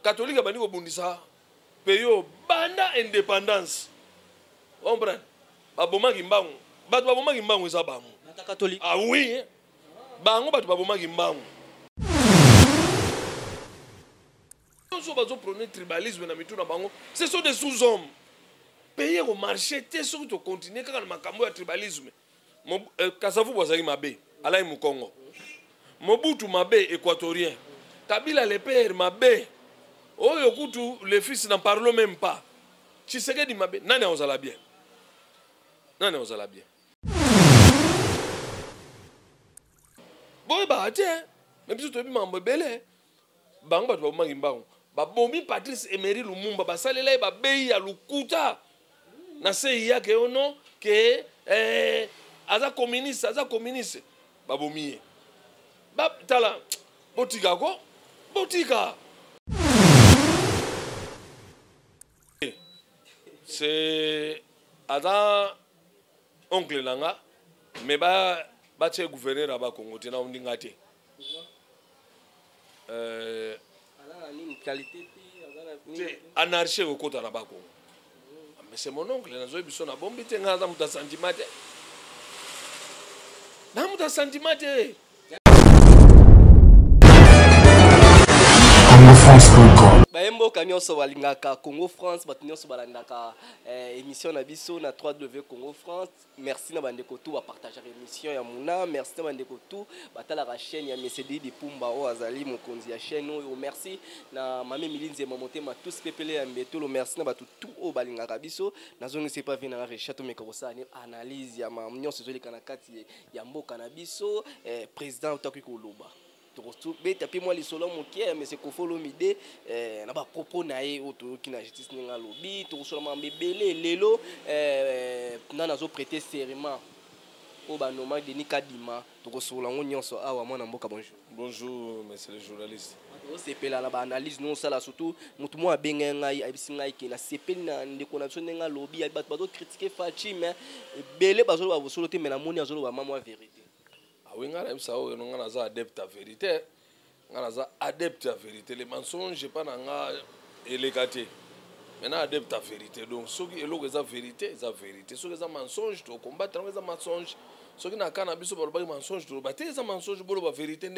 catholique abandi kobundisa peyo banda indépendance comprendre babomaki mbangu bato babomaki mbangu eza bango catholique. Ah oui bango bato babomaki mbangu so bazo prôner tribalisme na mitu na bango ce sont des sous-hommes pays au marché te soki to continuer kaka na makambo ya tribalisme Kasavubu azali mabe alai mukongo Mobutu mabe équatorien Kabila le père mabe oyo kutu le fils n'en parle même pas Tshisekedi mabe nani ozala bien nani ozala bien boy ba te même si to bi mambo belé bango bato babomangi mbango babomi Patrice Emery Lumumba basalela ba bei ya lukuta na sei yake ono ke aza communiste babomi ba tala botika ko botika c'est ada oncle langa mais ba tche gouverneur aba Congo tena ondinga te anarchie au côté na bako mais c'est mon oncle nazo biso na bombi te ngaza muta sentimate na muta sentimate Baembo kanyoso balingaka Congo France batunyoso balandaka émission na biso na 3W Congo France. Merci na bandeko tout ba partager émission ya Muna, merci na bandeko tout batala la chaîne ya Mesedi di Pumba o azali mokonzi ya chaîne o merci na mame Milinze Mamotema tous pepele ya mbetolo merci na batu tout o balingaka biso nazongi c'est pas vina na chateau mekosa ni analyse ya mamnyoso zolika na kati ya mboka na biso président utakuki koloba tapi moi les solo mokia mais c'est kofolo mide na ba propos nae auto qui na justice ninga lobi to solo mambebele lelo na nazo prêter serment au banoma de Nikadima to solo nyonso awa mwana mboka bonjour bonjour monsieur le journaliste o sepela la ba analyse non sala surtout mutu mo abenga ngai abisinga ki na sepeli na ndeko na sonenga lobi ba bazo critiquer Fachi mais belé bazo ba solo te mais na moni azolo ba mama vérité. Oui, on a adepte à vérité. On a adepte à vérité. Les mensonges, pas élégaté. Maintenant, adepte à vérité. Donc, ceux qui ont la vérité, c'est la vérité. Ceux qui ont des mensonges, ils combattent les mensonges. Ceux qui ont des mensonges, ils combattent les mensonges. La vérité,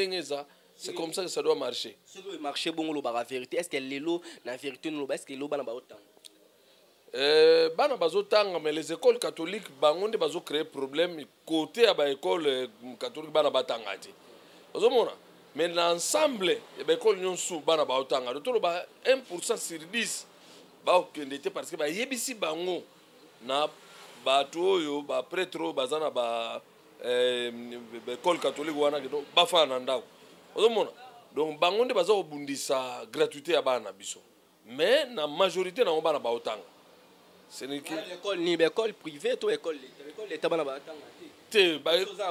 c'est comme ça que ça doit marcher. Ce qui marche, bon, la vérité. Est-ce que la vérité, est-ce que l'eau n'a pas autant? Bana bazotanga mais les écoles catholiques bangonde bazo créer problème côté à ba école catholique bana batanga ti ozomona mais l'ensemble ba école nyonso bana baotanga to ba 1% sur 10 ba okendete parce que ba yebisi bango na bato oyo ba prêtre bazana ba école catholique wana ke ba fana ndako ozomona donc bangonde bazo bundisa gratuité ya bana biso mais na majorité na bana baotanga. Ce n'est que l'école privée ou l'école l'État bana batanga te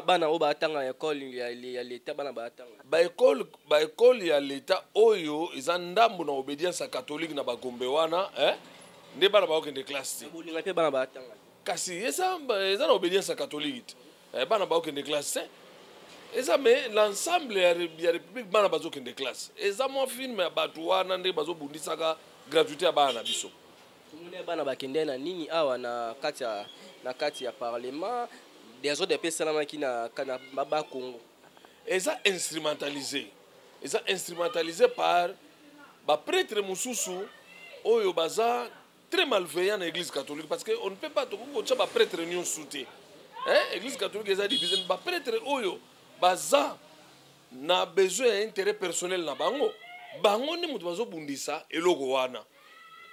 bana o batanga école ya l'État bana batanga ba école ya l'État oyo izandambu na obédience catholique na bagombe wana nde bana ba okende classe te bolinga pe bana batanga kasi eza na obédience catholique bana ba okende classe eza mais l'ensemble ya république bana bazo okende classe eza mo film ya batu wana nde bazo bundisaka gratuité ya bana biso. Bana bakende na nini awa na kati ya parlement des autres des personnes qui na baba Congo eza instrumentalisé par ba prêtre mususu oyo baza très malveillant na église catholique parce que on ne peut pas to ko ba prêtre nyonso te église catholique eza divisé ba prêtre oyo baza na besoin ya intérêt personnel na bango ni mutu bazo bundisa eloko wana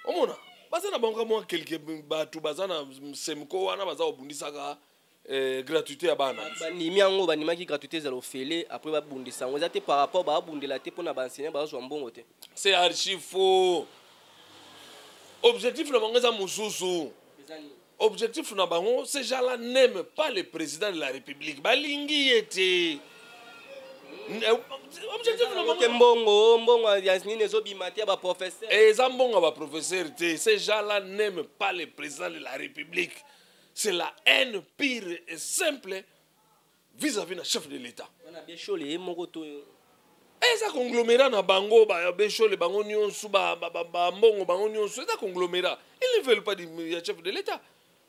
omona bazana bango moi quelque batu bazana semko wana baza obundisaka gratuité ya bana banimi yango banimaki gratuité za lofele après babundisa ngo ezate par rapport ba bundela te pona ba enseignant ba zo mbongo te c'est archi faux objectif na bango za mususu objectif na bango ces gens-là n'aiment pas le président de la République balingi yete objectif na bango mbongo ya nini ezobima te ba professeur eza mbongo ba professeur te ces gens-là n'aiment pas le président de la République. C'est la haine pire et simple vis-à-vis du chef de l'État. eza conglomérat na bango beshole bango nyonso bambongo bango nyonso eza conglomérat. Ils ne veulent pas du chef de l'État.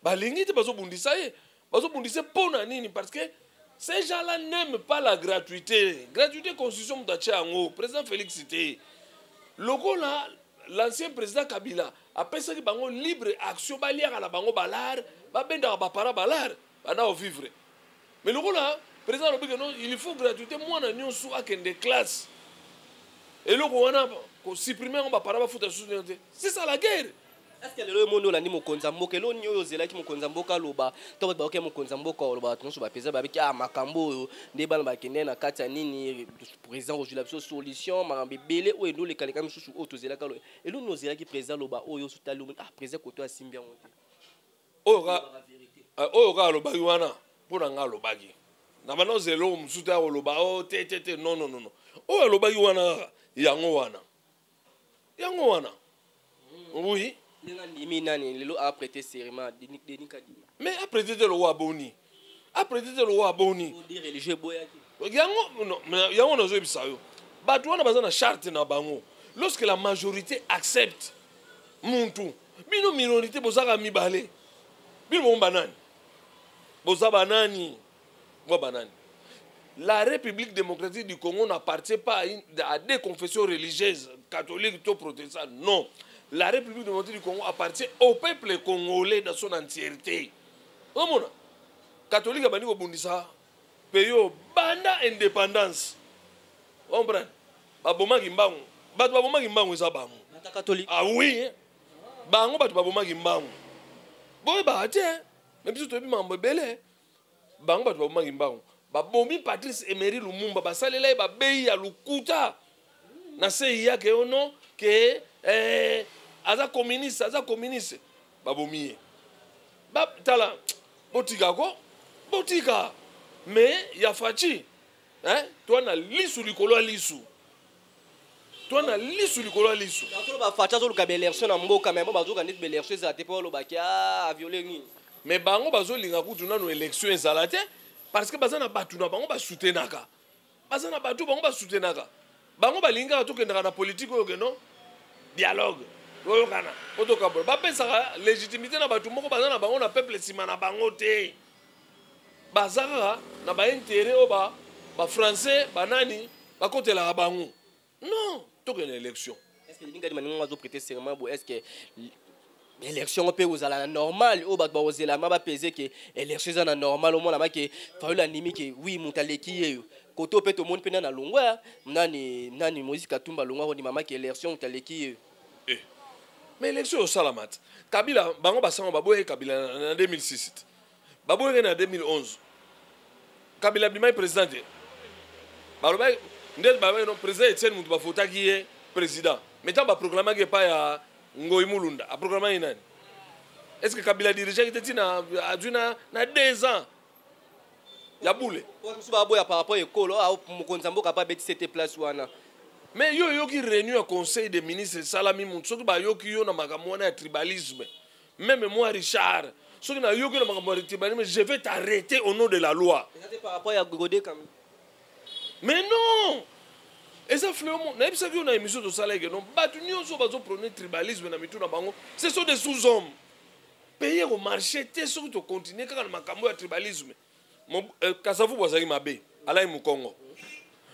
Balingi te bazobundisa ye. Bazobundisa pona nini parce que ces gens-là n'aiment pas la gratuité. Gratuité constitution mutache ango. Président Félix Cité. Logo là, l'ancien président Kabila a pensé que bango libre action balière à la bango balar, benda ba para balar, bana au vivre. Mais logo là, président Lobby non, il faut gratuité moi na nyonso akende classe. Et logo wana ko supprimer on ba para ba futa sous-. C'est ça la guerre. Est-ce que le monde là ni mokonza mboka lo nyo zela ki mokonza mboka loba to ba ke mokonza mboka loba tonso ba peza ba biki makambo nde bana ba kende na kati nini président Rojula biso solution makambe belé o endo le kaleka misusu o to zela kalo et lo no zela ki président loba o yo sutali président koto asimbia onte o ga loba wana pona nga loba ki na bana zelo musuta o loba o te non o loba wana yango wana oui. a prêté serment mais a prêté le roi Boni. A prêté le roi Boni. Yango no zo bisayo. Batu wana bazana charte na bango. Lorsque la majorité accepte muntu, bino minorité bozaka mibale. Bino banani. Boza banani. Bo banani. La République démocratique du Congo n'appartient pas à des confessions religieuses, catholiques ou protestantes. Non. La République démocratique du Congo appartient au peuple congolais dans son entièreté. Omona, catholique abandi ko bundisa peyo banda indépendance. On comprend? Baboma kimbangu. Batu baboma kimbangu isa bangu. Catholique. Ah oui. Bango batu baboma kimbangu. Boy ba ate. Même si tu es membre belé. Bango batu baboma kimbangu. Babomi Patrice Emery Lumumba basalela ba bei ya lukuta. Na sei yake ono ke aza communiste babomiye ba tala botika mais ya fachi toi na lisu likolo lisu to ba facha zo luka belerso na mboka mais ba zo ka net belerso za te polo ba kia a violer ni mais bango bazo linga kutu na no élection ezalate parce que bazana batu na bango ba soutenaka bango balinga to kendaka na politique oyo ke non dialogue oyo kana otoka bo ba pesa légitimité na batu moko bazana bango na peuple sima na bango te bazaka na ba intérêt o ba français banani bakotela bango non to ke na élection. Est-ce que linga di maninga zo prêter serment bo est-ce que élection pe ozala normal o ba ozela ma ba peser que élection za na normal au moins là que fa la nimi que oui mutaleki yeyo koto pe to monde pe na longwa nani Moïse Katumba longwa ko di mama que élection mutaleki mais élection au Salamat Kabila bango basango baboye Kabila en 2006 baboye en 2011 Kabila bimai président baloba ndel ba no président Etienne Mutu bafota ki est président mettons ba proclamer que pas ya Ngoyi Mulunda a proclamer nani est-ce que Kabila dirigeait était na 2 ans ya boule ba boya par rapport ekolo a mokonza mboka pa beti cette place wana. Mais yo qui réunit un conseil des ministres Salami Moutsoto ba yo qui yo na makambo wana tribalisme. Même moi Richard, ceux qui na yo qui na makambo tribalisme, je vais t'arrêter au nom de la loi. C'est par rapport à Godé quand même. Mais non. Et ça fléau na bisa ki na émission de salaire que non batu nyonso bazo prôner tribalisme na mitu na bango, ce sont des sous-hommes. Payer au marché te so to continuer quand na makambo ya tribalisme. Kasavu bozali mabe, Alain Mukongo.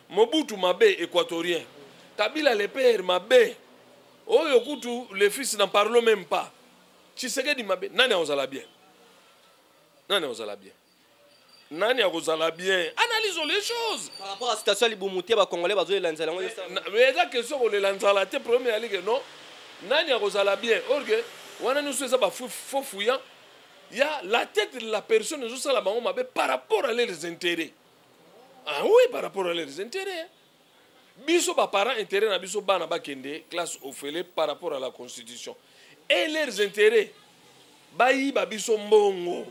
Mobutu mabe équatorien. Kabila le père mabe. Oyo kutu les fils n'en parlent même pas. Tshisekedi mabe. Nani ozala bien? Nani ozala bien? Analysons les choses. Par rapport à la situation libumuté ba congolais bazo elanzala ngo ça. Mais la question on le lanzala te premier ali que non. Nani ozala bien? Orgue wana nous ça ba faux fouillant. Il y a la tête de la personne nous ça la bango mabe par rapport à leurs intérêts. Ah oui, par rapport à leurs intérêts. Biso ba parents intérêts na biso bana ba kende classe ofele par rapport à la constitution. Et leurs intérêts bayi ba biso mbongo.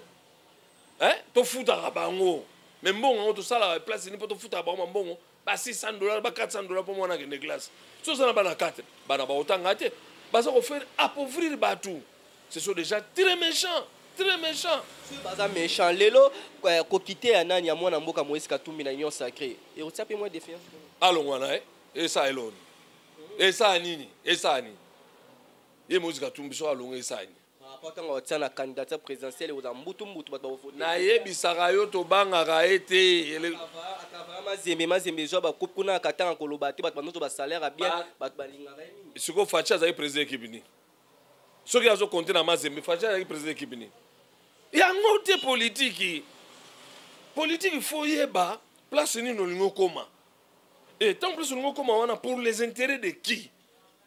To futa bango. Mais mbongo to sala place ni to futa bango mbongo ba $600 ba $400 pour moi na kende classe. So ça na bana 4 bana ba otanga te. Ba ça ko faire appauvrir batu. Ce sont déjà très méchants. Très méchant. Baza méchant. Lelo, ko quitter anani ya mwana mboka Moïse Katumbi na union sacrée. Et au tiape moins défiance. Allons wana esa eloni esa nini esa nini ye Moïse Katumbi so alonga esa nini Pourtant, on tient la candidature présidentielle aux Ambutu Mbutu. na yebisaka yo tobangaka ete siko Fachi azali président équipe ni soki azokonte na Mazembe Fachi azali président équipe ni yango te politique faut yeba place nini olingi okoma et tant plus olingi okoma wana pour les intérêts de qui.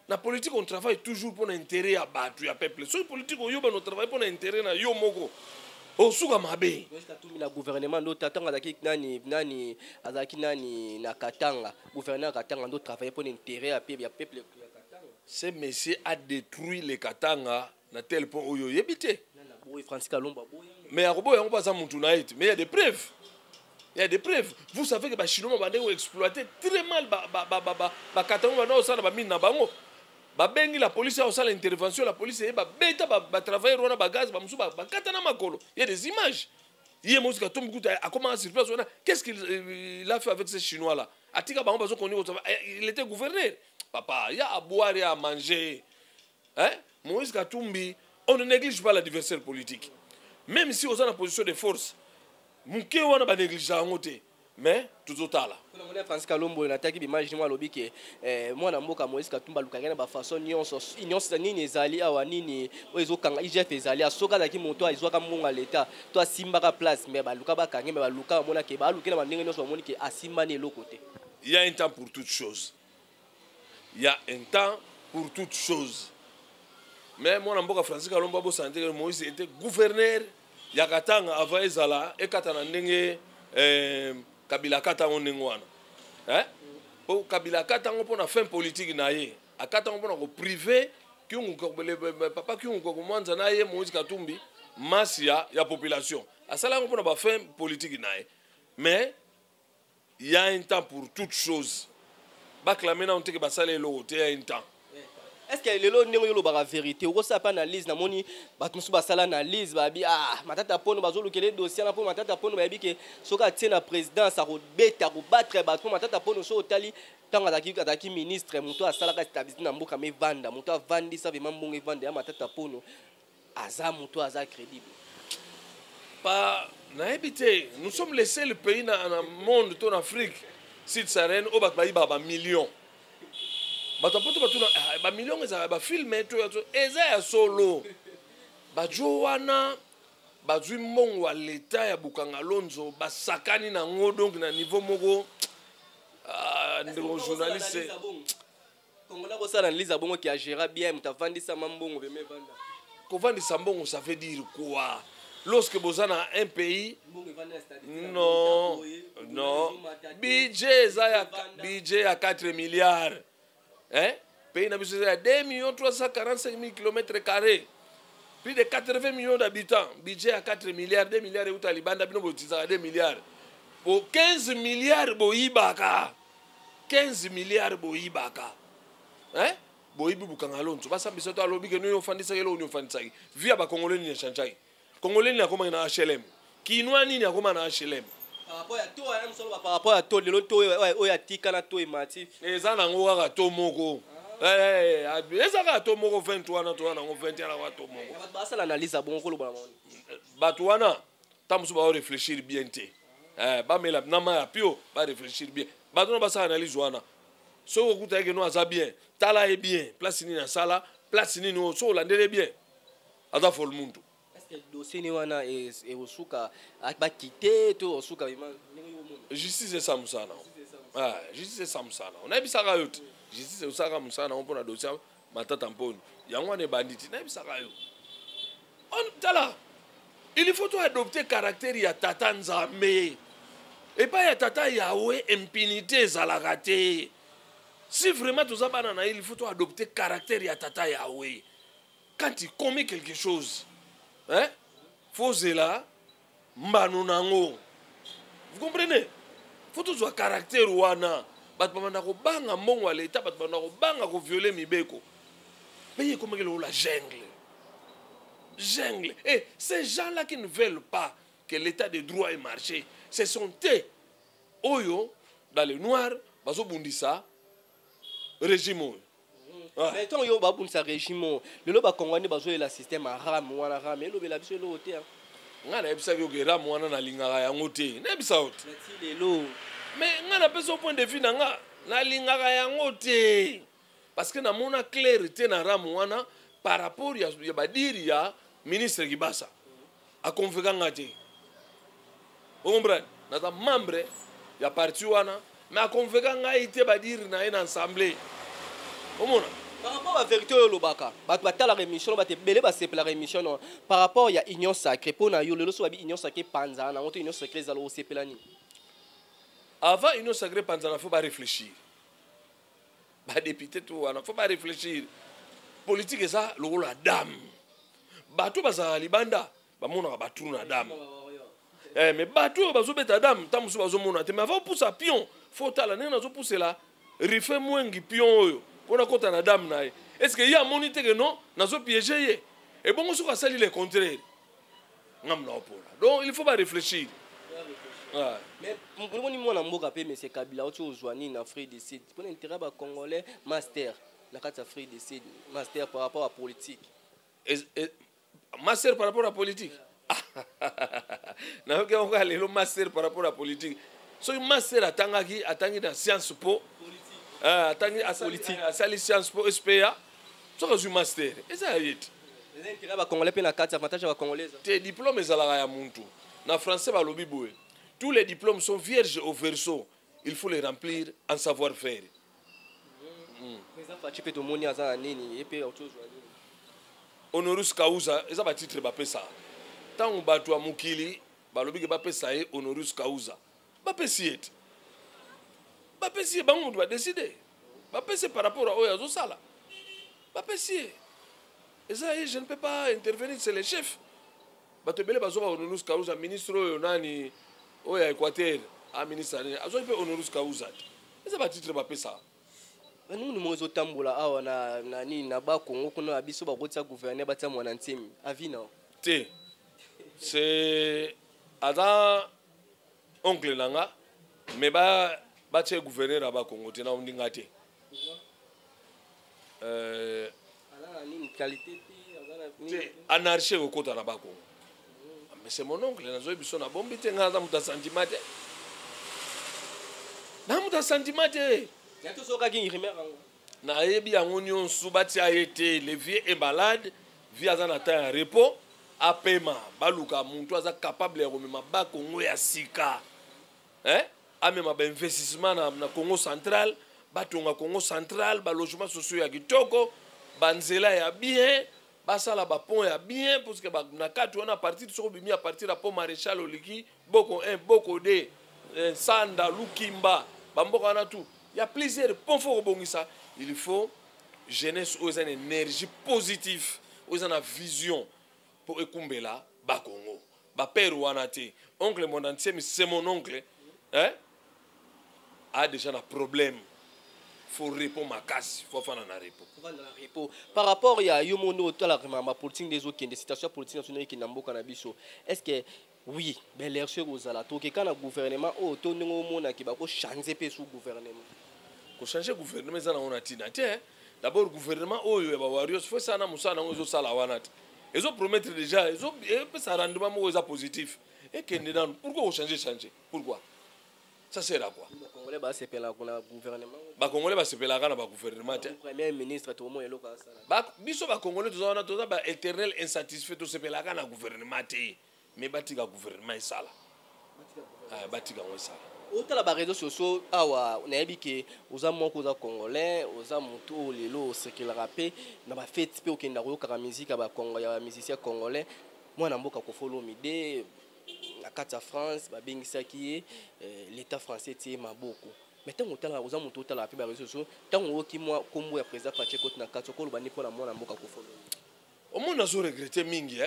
La politique, on travaille toujours pour l'intérêt à battre, à peuple. Sur la politique, on travaille pour l'intérêt à Yomoko. Au Souga Mabe. Le gouvernement, nous t'attendons à nani na Katanga. Gouverneur Katanga, nous travaillons pour l'intérêt à peuple. Ce monsieur a détruit les Katanga à tel point où il habité. Mais à Robo, il n'y a pas ça, mais il y a des preuves. Il y a des preuves. Vous savez que les Chinois ont exploité très mal les Katanga. Babengi la police a aussi l'intervention, la police est bêta, travailler rona bagaz, katana makolo. Il y a des images. Hier Moïse Katumbi a commencé sur place. Qu'est-ce qu'il a fait avec ces Chinois là? Atika ba bazo koni il était gouverneur. Papa, il y a à boire et à manger. Hein? Moïse Katumbi, on ne néglige pas l'adversaire politique. Même si on est en position de force, muke wana ba négliger ngote. Mais tout autant là. Francis Kalombo nataki image moi lobi ke mwana mboka Moïse Katumbi lukanga na ba façon nyonso nini ezali awa nini ozo kanga IGF ezali asoka daki moto azwaka mbonga leta to asimbaka place mais ba luka ba kangi mais ba luka mona ke ba lukela mandenge nyonso moni ke asimbane lokote. Il y a un temps pour toutes choses. Il y a un temps pour toutes choses. Mais mwana mboka Francis Kalombo bo santé Moïse était gouverneur ya Katanga avant ezala e katana ndenge Kabila kata onengwana po Kabila kata ngo na fin politique na ye akata ngo ko privé kiungu ko papa kiungu ko mwanza na ye Moïse Katumbi masia ya population asala ngo na ba fin politique na ye mais il y a un temps pour toute chose baklamer na on te ke basale lo te y a un temps. Est-ce que lelo ndenge yo ba vérité o sa pas analyse na moni bato musu basala analyse ba bi matata pono bazolu kele dossier na po matata pono ba bi ke soka tie na président ça robeta ko battre bato matata pono so otali tanga daki ministre muto asala ka établissement na mboka me vanda muto avandi sa vraiment mbongo vanda ya matata pono aza muto aza crédible pas na habité nous sommes les seuls pays dans le monde en Afrique sud-saharienne au ba ba millions. Batapoto batuna ba millions za ba filmer to eza ya solo bajo wana bazwi mbongo wa leta ya Bukanga Lonzo basakani na ngo donc na niveau moko ndeko journaliste Kongola ko sala analyse bongo ki a gérer bien mutavandisa mambongo beme vanda ko vandisa mbongo ça veut dire quoi lorsque bozana un pays non budget à 4 milliards. Hein? Pays n'a 2 345 000 km². Plus de 80 millions d'habitants. Budget à 4 milliards, 2 milliards et Taliban, 2 milliards. Pour 15 milliards, boïbaka. 15 milliards, boïbaka. Hein? Boïbi Bukanga Lonzo. Basa bisoto alobi que nous offendissons et nous offendissons. Via ba Congolais ni chanchai. Congolais ni akoma na HLM. Kinwa ni akoma na HLM. Par rapport à toi, le to oya tika na to emati. Ezana ngo ka to moko. Ezaka to moko 23 na to na 21 na to moko. Ba ça l'analyse a bon ko lo ba moni. Batwana tamusu ba réfléchir bien té. Ba mela na ma pio ba réfléchir bien. Batona ba ça analyse wana. So ko kuta ke no aza bien. Tala est bien. Place ni na sala, place ni no so landele bien. Ada fol muntu. Dossier ni wana e osuka ba quitter to osuka justice est samsana justice est samsana on a bisaka yo justice est saka musana on pona dossier matata mponi yango ne banditi na bisaka yo on tala il faut adopter caractère ya tata nzambe et pas ya tata yawe impunité zalaka te si vraiment tout ça banana il faut adopter caractère ya tata yawe quand il commet quelque chose. Hein? Fozela mbanu nango. Vous comprenez? Faut tout soit caractère wana. Bat banda ko banga mbongo à l'état, bat banda ko banga ko violer mibeko. Mais comment que la jungle? Jungle. Et ces gens-là qui ne veulent pas que l'état de droit ait marché, ce sont eux. Oyo dans le noir, bazo bundisa régime. Mais tant yo ba bunsa régime le lo ba kongwani ba zo la système ram wana ram elo bela biso lo te nga na ebisa yo ke ram wana na lingaka yango te na ebisa yo te lelo mais nga na pesa point de vue na nga na lingaka yango te parce que na mona clarité na ram wana par rapport ya badiri ya ministre Kibasa a convoqué nga te vous comprenez na membre ya parti wana mais a convoqué nga ite badiri na une assemblée omona. Par rapport à la vérité, la rémission, la rémission, par rapport à l'union sacrée, pour l'union sacrée panzana, l'union sacrée zalo sepelani. Avant l'union sacrée panzana, il faut pas réfléchir. Bah député tout, il faut pas réfléchir. Politique ça, le rôle la dame. Bateau basa libanda, bah mon a battu na dame. Mais bateau baso beta dame, tam sou baso mona. Mais avant pousser à pion, faut tala nena zo pousser là, refait moins qui pion yo. On a compté na dame na. Est-ce qu'il y a monité que non, nazo piégé et bon on se sali le contraire. Ngam na opola. Donc il faut pas réfléchir. Mais pour ni moi na mboka pe monsieur Kabila oto ozwani na Afrique du Sud. Pour l'intérêt ba congolais master na kati Afrique du Sud, master par rapport à politique. Master par rapport à politique. Na on va le master par rapport à politique. So master atangi na science po atangi à politique, à la science po SPA. So ka master. Et ça y est. Les intérêts ba congolais pe na kati avantage ba congolais. Tes diplômes ezalaka ya muntu. Na français ba lobi boye. Tous les diplômes sont vierges au verso. Il faut les remplir en savoir-faire. Honorus causa, ça va titre ba pesa. Tant on battu à mukili, ba lobi ke ba pesa e honorus causa. Ba pesiet. Ba pesiet ba on doit décider. Ba pesiet par rapport à oya zo sala. Ba pesiet. Et ça je ne peux pas intervenir, c'est le chef. Ba te bele ba zo ba honorus causa ministre oyo nani oya Équateur a ministre azo pe honorus causa. Et ça va titre ba pesa. Nous nous mozo tambola awa na ni na ba Congo kuna abiso ba kotsa gouverner ba tsa mwana ntimi avina te c'est ada oncle nanga mais ba tse gouverneur ba Congo te na ndinga te ala ni qualité te anarchie ko kota na ba Congo mais c'est mon oncle na zo biso na bombi te nga za muta sentimate na muta sentimate na yebi yango nyonso batia ete le vieux est malade vie aza na temps ya repos apema baluka muntu aza capable ya komema ba Congo ya sika amema ba investissement na Congo central batonga Congo central ba logement sociaux ya kitoko banzela ya bien basala ba pont ya bien parce que ba na kati wana partir so bimi à partir à pont maréchal oliki boko 1 boko 2 sanda lukimba bamboka na tout. Il y a plusieurs points forts. Il faut jeunesse aux une énergie positive, aux une vision pour écoumbela ba Congo. Ba père wanate, oncle mon entier, mais c'est mon oncle, a déjà un problème. Faut répondre ma casse, faut faire un repos. Par rapport à yomono to la politique des autres des situations politiques nationales qui n'ambo canabiso. Est-ce que oui, ben l'air sur aux ala to que quand le gouvernement au to ngo mona qui ba ko changer pe sous gouvernement. Ko changer gouvernement ça na on a tina te. D'abord gouvernement oyo ba warriors faut ça na musana ngo sala wanat. Ils ont promettre déjà, ils ont ça rendement mo positif. Et que dedans pourquoi changer pourquoi? Ça sert à quoi? Congolais ba sepela kuna gouvernement. Ba Congolais ba sepela kana ba gouvernement te. Premier ministre to mo eloka sala. Ba biso ba Congolais to za ba éternel insatisfait to sepela kana gouvernement te. Mais batika gouvernement sala. Batika ngo sala. Otala ba réseaux sociaux awa na yebi ke oza moko za Congolais, oza mutu lelo sekela rapé na ba fête pe okenda ko ka musique ba Congo ya musicien congolais. Moi na mboka ko follow mide na kati ya France babengisaki l'état français tie maboko mais tant otala oza mutu otala pe ba réseaux sociaux tant oki moi kombo ya président Facheko na kati ko lobani pour la mona mboka ko follow au monde nazo regretter mingi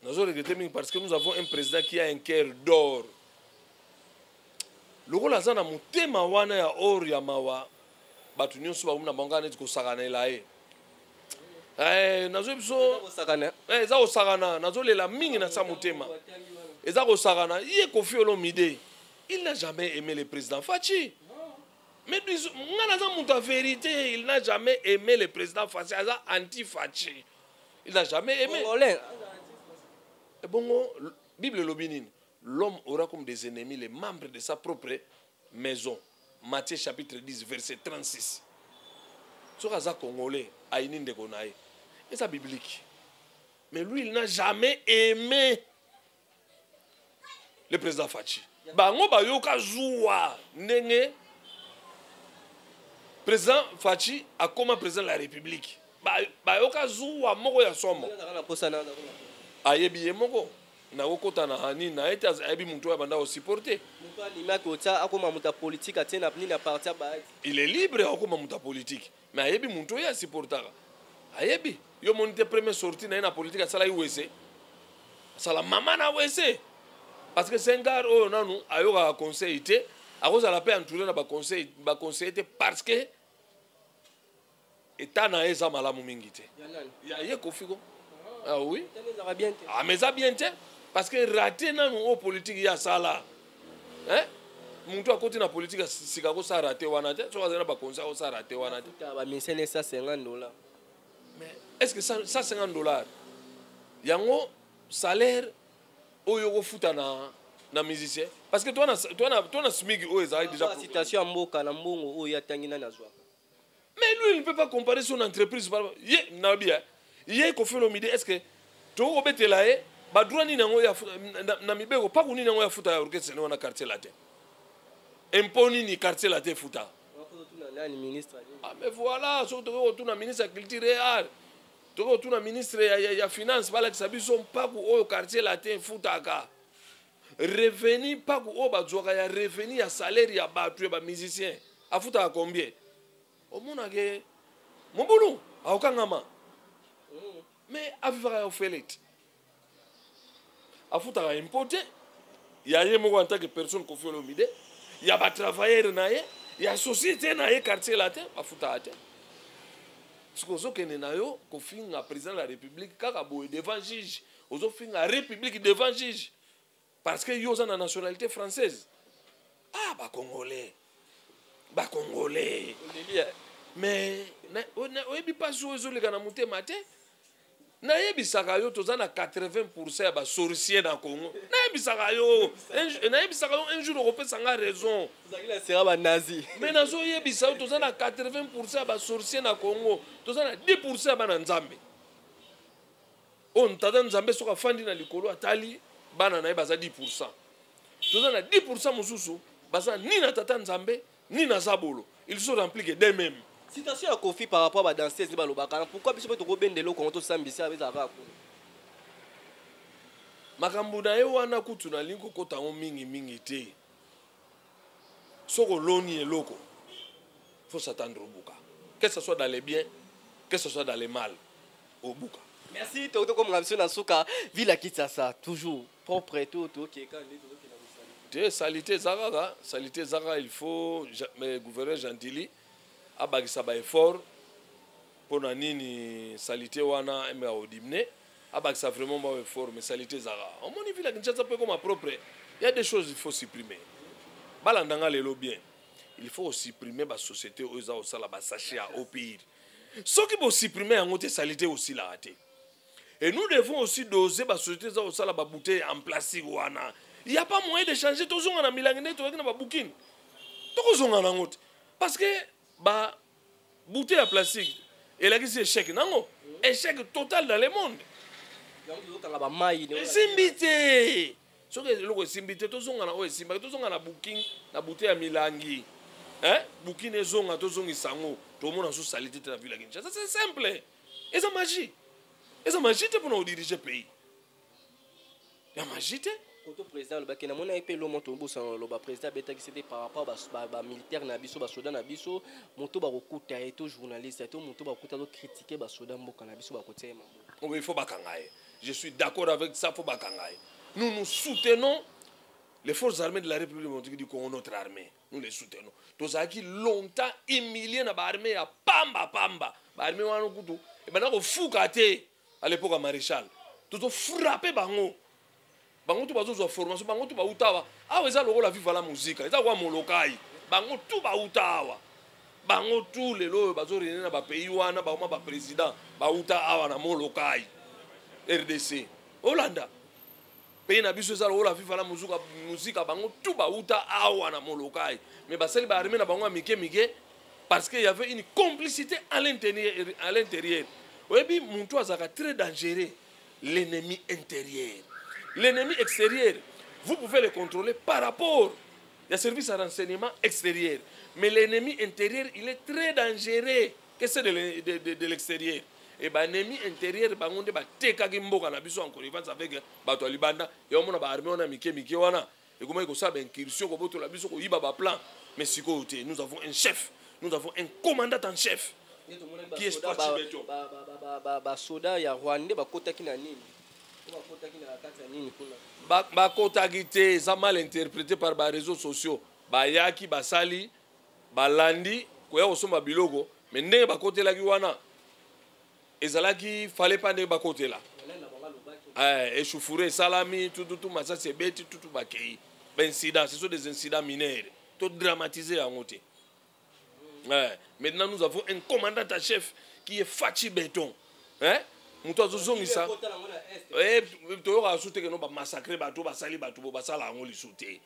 nazo regretter mingi parce que nous avons un président qui a un cœur d'or lokola zana mutema wana ya or ya mawa batu nyonso ba muna bangana ko sakana elae nazo biso sakana za osakana nazo lela mingi na sa mutema eza ko sakana ye Koffi Olomide il n'a jamais aimé le président Fachi Mais la vérité, il n'a jamais aimé le président Fachi. Il est anti-Fachi. Il n'a jamais aimé. Et bon, Bible Lobinine, l'homme aura comme des ennemis les membres de sa propre maison. Matthieu chapitre 10, verset 36. Ce que Congolais, Aïnin de Gonaï. Et c'est biblique. Mais lui, il n'a jamais aimé le président Fachi. Bango bayoka zoua nenge président Fachi a comme président de la République. Bayoka zoua moko ya somo. Ayebi moko na okota na hani na eta ayebi muntu ya banda o supporter. Il est libre akoma muta politique. Mais ayebi muntu ya supporter. Ayebi yo monite premier sortie na politique sala USC. Sala mama na USC. Parce que c'est un gars où nous avons conseil à cause de la paix entourée ba conseil parce que état na eza malamu mingite. Ya ye kofiko. Ah oui. Ah mais ça bien té parce que raté na nous politique ya sala. Hein? Muntu akoti na politique sikako sa raté wana té so bazana ba conseil sa raté wana té. Ba misene ça $50. Mais est-ce que ça $50 yango salaire oyo futa na musicien parce que toi na smig o ezali déjà citation mboka na mbongo oyo atangi na nazwa. Mais lui il ne peut pas comparer son entreprise par ye na bien ye ko fait l'omide est-ce que to ko betela e ba droit ni nango ya na mibeko pa kuni nango ya futa ya orchestre na quartier latin imponi ni quartier latin futa ah mais voilà so to to na ministre de culture et art to to na ministre ya finance bala kisabiso mpaku oyo quartier latin futa ka revenu mpaku oyo bazwaka ya revenu ya salaire ya batu ya ba musicien afuta combien omona ke mobulu aokangama mais avivaka ya ofelete afutaka impote ya ye moko en tant que personne kofi olomide ya batravailleur na ye ya société na ye quartier latin bafutaka te soki ozokende na yo kofinga président de la république kaka boye devant juge ozofinga république devant juge parce que yo oza na nationalité française ah bacongolais mais oyebi mpasi oyo ezoleka na motema te nayebisaka yo toza na 80% ya basorcier na Congo nayebisaka yo un jour okopesanga raison mais nazoyebisa yo toza na 80% ya basorcier na Congo toza na 10% ya bana nzambe oyo ntata nzambe soki afandi na likolo atali bana na ye baza 10%. Toza na 10% mosusu baza ni na tata nzambe ni na zabolo ils sont remplis d'eux-mêmes. Citation à Kofi par rapport à la danseuse de Balobaka. Pourquoi biso peut ko bendelo ko to sambisa avec aka ko? Makambo na ye wana kutu na lingo kota o mingi te. Soko loni eloko. Faut s'attendre au buka. Que ce soit dans les biens, que ce soit dans les mal. Au buka. Merci to comme ramsion na suka Villa Kitsasa toujours propre et tout qui quand te salité Zara il faut mais gouverneur Gentili abagisa ba effort pour na nini salité wana eme odimne abagisa vraiment ba effort mais salité Zara on moni Villa Kinshasa peut comme propre il y a des choses il faut supprimer balandanga lelo bien il faut supprimer ba société oza osala ba sachet au pire ce qui peut supprimer en côté salité aussi là raté. Et nous devons aussi doser la société za ba bouteille en plastique wana. Il n'y a pas moyen de changer tout zonga na milangene to na ba bouquin. To zonga na ngote. Parce que ba bouteille en plastique et là c'est échec nango. Échec total dans le monde. Simbité. Ce que le simbité to zonga na o simba to zonga na bouquin na bouteille ya milangi. Hein? Bouquin ezonga to zongi sango. To mona so salité na ville Kinshasa. C'est simple. Et ça magie. Et ça magie pour nous diriger le pays. Il y a magie. Le président, le président, le président, c'était par rapport à militaire, à soldats, à journaliste, à critiquer les soldats. Il faut pas. Je suis d'accord avec ça. Nous nous soutenons les forces armées de la République du Congo, notre armée. Nous les soutenons. Tous ceux qui longtemps humilié dans l'armée, à pamba. L'armée, et maintenant, il faut à l'époque à maréchal tout frappé bango tout bazo formation bango tout ba utawa ah eza loko la vive la musique eza kwa molokai bango tout bauta awa bango tout lelo bazo réunir na ba pays wana ba ma ba président bauta awa na molokai RDC Hollanda pays na biso ezala ola FIFA na musique bango tout bauta awa na molokai mais basali ba armée na bango mike mike parce qu'il y avait une complicité à l'intérieur. Oui, mon azaka très dangereux. L'ennemi intérieur. L'ennemi extérieur, vous pouvez le contrôler par rapport au service de renseignement extérieur. Mais l'ennemi intérieur, il est très dangereux. Qu'est-ce que c'est de l'extérieur? Et l'ennemi intérieur, il y a des gens en connivence avec les Libanda. Il y a des armées qui ont une incursion, plan. Mais nous avons un chef. Nous avons un commandant en chef qui est Fachi Beton. Soda ya Rwanda bakotaki na nini? Bakotaki na kati ya nini kuna? Bakotaki te, ça mal interprété par les réseaux sociaux. Bayaki basali balandi koya osoma biloko mais ndenge bakotelaki wana ezalaki fallait pas ndenge bakotela. Échauffouré salami tout masasi beti tout bakei. Incidents, ce sont des incidents mineurs. Tout dramatisé en côté. Maintenant, nous avons un commandant en chef qui est Fachi Beton. Hein? Nous avons ça. Tu auras sauté que nous avons massacré bateau, basali bateau, basala on sauté.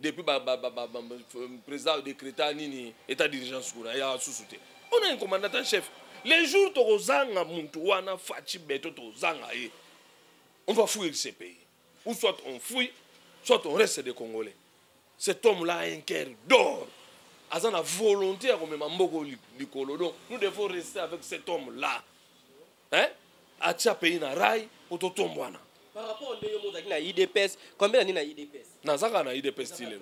Depuis le président décréta nini état d'urgence il y a sauté. On a un commandant en chef. Les jours tu ozanga muntu wana Fachi Beton tu ozanga on va fouiller ce pays. Ou soit on fouille, soit on reste des Congolais. Cet homme-là a un cœur d'or. À la volonté à nous devons rester avec cet homme-là. Hein? À tia pays na rail pour tout tomber. Par rapport à l'IDPS, combien d'années na IDPS? Na IDPS style.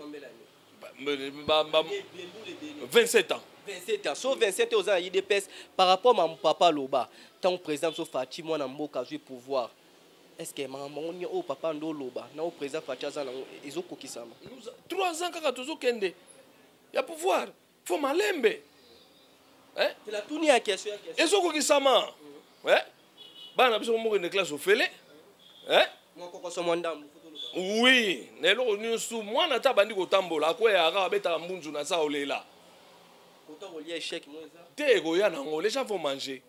27 ans. 27 ans. Sauf 27 ans aux IDPS. Par rapport à mon papa Loba, tant président sauf Fachi, moi na mboka jouer pouvoir. Est-ce que maman au papa ndo Loba, na au président Fachi azana ezoko kisama. 3 ans kaka tozo kende. Il y a pouvoir. Il faut malembe. Hein? C'est la tournée à question. Et ce qui s'est mal. Hein? Bah, on a besoin de classe au fêlé. Hein? Oui. Nous sommes moi, on a bandi au tambo. La quoi est arabe, est à Mbunzu, na sa olela. Les gens vont manger.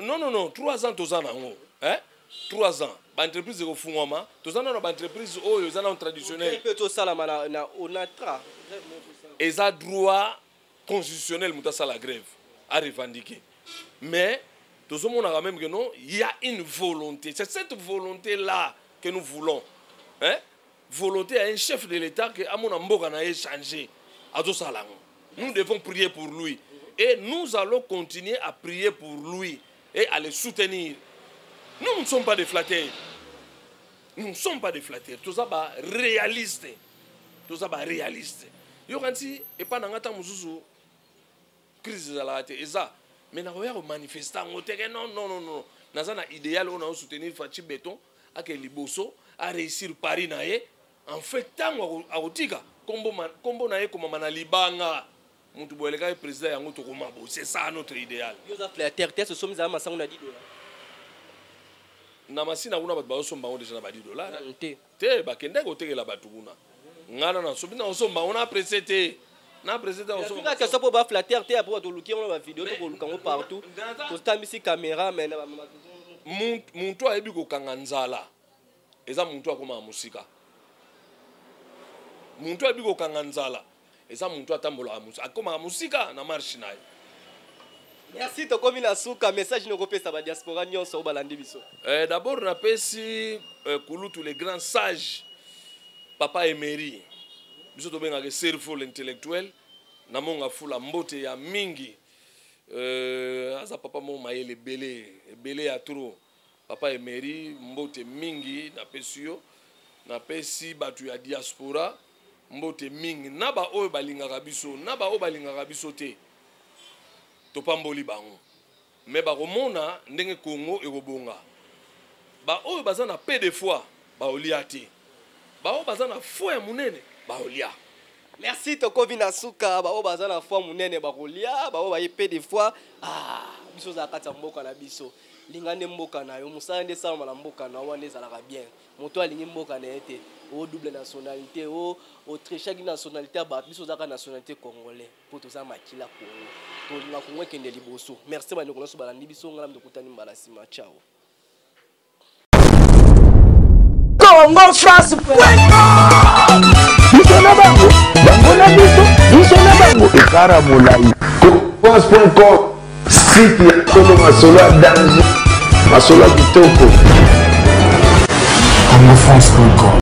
Non. 3 ans, tous ans. Hein? 3 ans. L'entreprise est au fond. Tous ans, l'entreprise est traditionnelle. Et ça droit constitutionnel à la grève à revendiquer. Mais tout le monde a même que non, il y a une volonté. C'est cette volonté-là que nous voulons. Hein? Volonté à un chef de l'État que à mon amboka na changé. Nous devons prier pour lui. Et nous allons continuer à prier pour lui et à le soutenir. Nous ne sommes pas des flatteurs. Nous ne sommes pas des flatteurs. Tout ça va réaliste. Tout ça va réaliste. Yo kanti et pas nangata mususu crise de la tête. Mais na oya manifestant ngoteke non. Nazana idéal on a soutenir Fachi Beton à que liboso à réussir Paris naé en fait tango aotika kombo naé comme mana libanga muntu boeleka président yango to komabo. C'est ça notre idéal. Yo za flatter test somme za masa on a $10. Na masina kuna bato bazosomba ngo déjà na $10. Te bakende kotekela bato kuna. Ngana na sobina osomba on a précédé. Na précédé osomba. Que ça pour ba flatter te après to luki on va vidéo to ko lukango partout. To tamisi caméra mais na muntu ayebi ko kanga nzala. Eza muntu akoma musika. Muntu ayebi ko kanga nzala. Eza muntu atambola musika. Akoma musika na marche naye. Merci to komi na suka message no kopesa ba diaspora nyonso balandi biso. D'abord na pesi kulutu les grands sages Papa Emery. Biso to benga ke cerveau intellectuel na monga fula mbote ya mingi. Asa papa mo mayele belé ya trop. Papa Emery mbote mingi na pesi yo na pesi batu ya diaspora mbote mingi na ba oyo balingaka biso te. Topamboli bango mais bakomona ndenge Congo ekobonga ba oyo baza na peu de fois ba olia te ba oyo baza na foi ya munene ba olia Merci tokovi na suka ba o baza na foi munene ba kolia ba o ba yepe des fois biso za kata mboka na biso lingane mboka na yo musala nde sala na mboka na wana ezala ka bien moto alingi mboka na ete o double nationalité o autriche ki nationalité ba biso za ka nationalité congolais pour to za makila Congo to linga Congo kende liboso merci ba ndeko so balandi biso ngala mdokutani mbala sima ciao Congo France Ekara Molai France.com site ya Solo Masolo ya danger Masolo ya kitoko Congo France.com